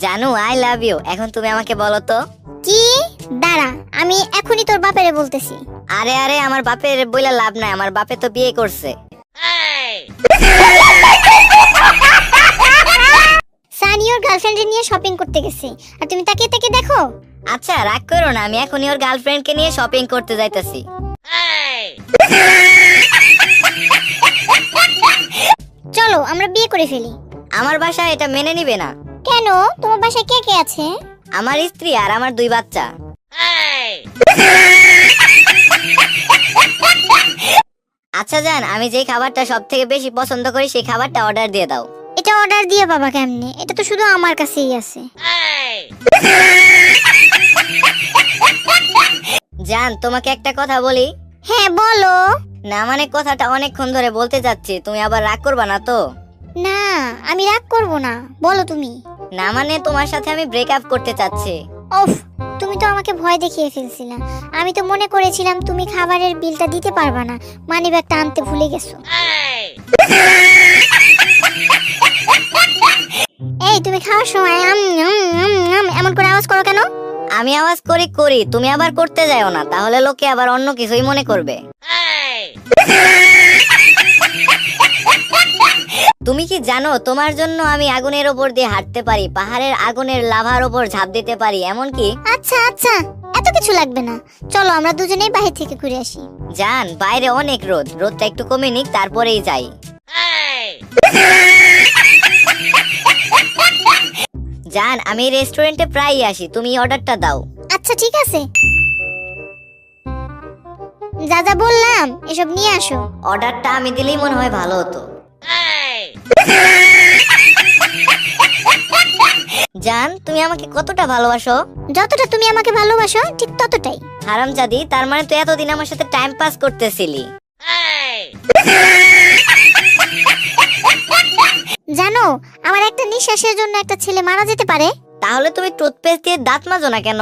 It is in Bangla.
Janu I love you. এখন তুমি আমাকে বলো তো। কি? দাঁড়া, আমি এখনই তোর বাপেরে বলতেছি। আরে আরে, আমার বাপের বইলা লাভ নাই, আমার বাপে তো বিয়ে করছে। সানি ওর গার্লফ্রেন্ড নিয়ে শপিং করতে গেছে, আর তুমি তাকিয়ে তাকিয়ে দেখো। আচ্ছা রাগ করো না, আমি এখনই ওর গার্লফ্রেন্ডকে নিয়ে শপিং করতে যাইতাছি। চলো আমরা বিয়ে করে ফেলি। আমার বাসা এটা মেনে নিবে না। কেন? তোমার বাসায় কে কে আছে? আমার স্ত্রী আর আমার 2 বাচ্চা। আচ্ছা জান, আমি যেই খাবারটা সব থেকে বেশি পছন্দ করি সেই খাবারটা অর্ডার দিয়ে দাও। এটা অর্ডার দিয়ে বাবা কেমনে? এটা তো শুধু আমার কাছেই আছে। জান, তোমাকে একটা কথা বলি। হ্যাঁ বলো। না মানে কথাটা অনেকক্ষণ ধরে বলতে যাচ্ছি, তুমি আবার রাগ করবা না তো? না, আমি রাগ করব না, বলো তুমি। না মানে তোমার সাথে আমি ব্রেকআপ করতে চাচ্ছি। ওফ, তুমি তো আমাকে ভয় দেখিয়ে ফেলছিলা। আমি তো মনে করেছিলাম তুমি খাবারের বিলটা দিতে পারবা না, মানিব্যাগটা আনতে ভুলে গেছো। এই তুমি খাওয়ার সময় এমন করে আওয়াজ করো কেন? আমি আওয়াজ করি, তুমি আবার করতে যাও না, তাহলে লোকে আবার অন্য কিছুই মনে করবে। তুমি কি জানো তোমার জন্য আমি আগুনের ওপর দিয়ে হাঁটতে পারি, পাহাড়ের আগুনের লাভার ওপর ঝাঁপ দিতে পারি, এমনকি। আচ্ছা আচ্ছা, এত কিছু লাগবে না, চলো আমরা দুজনেই বাইরে থেকে ঘুরে আসি। জান, বাইরে অনেক রোদ, রোদটা একটু কমে নিক তারপরেই যাই। জান, আমি রেস্টুরেন্টে প্রায়ই আসি, তুমি অর্ডারটা দাও। আচ্ছা ঠিক আছে, যা যা বললাম এসব নিয়ে আসো। অর্ডারটা আমি দিলেই মনে হয় ভালো হতো। জান, তুমি আমাকে কতটা ভালোবাসো? যতটা তুমি আমাকে ভালোবাসো ঠিক ততটাই। হারামজাদি, তার মানে তুই এতদিন আমার সাথে টাইম পাস করতেছিলি। জানো, আমার একটা নিঃশ্বাসের জন্য একটা ছেলে মারা যেতে পারে। তাহলে তুমি টুথপেস্ট দিয়ে দাঁত মাজো না কেন?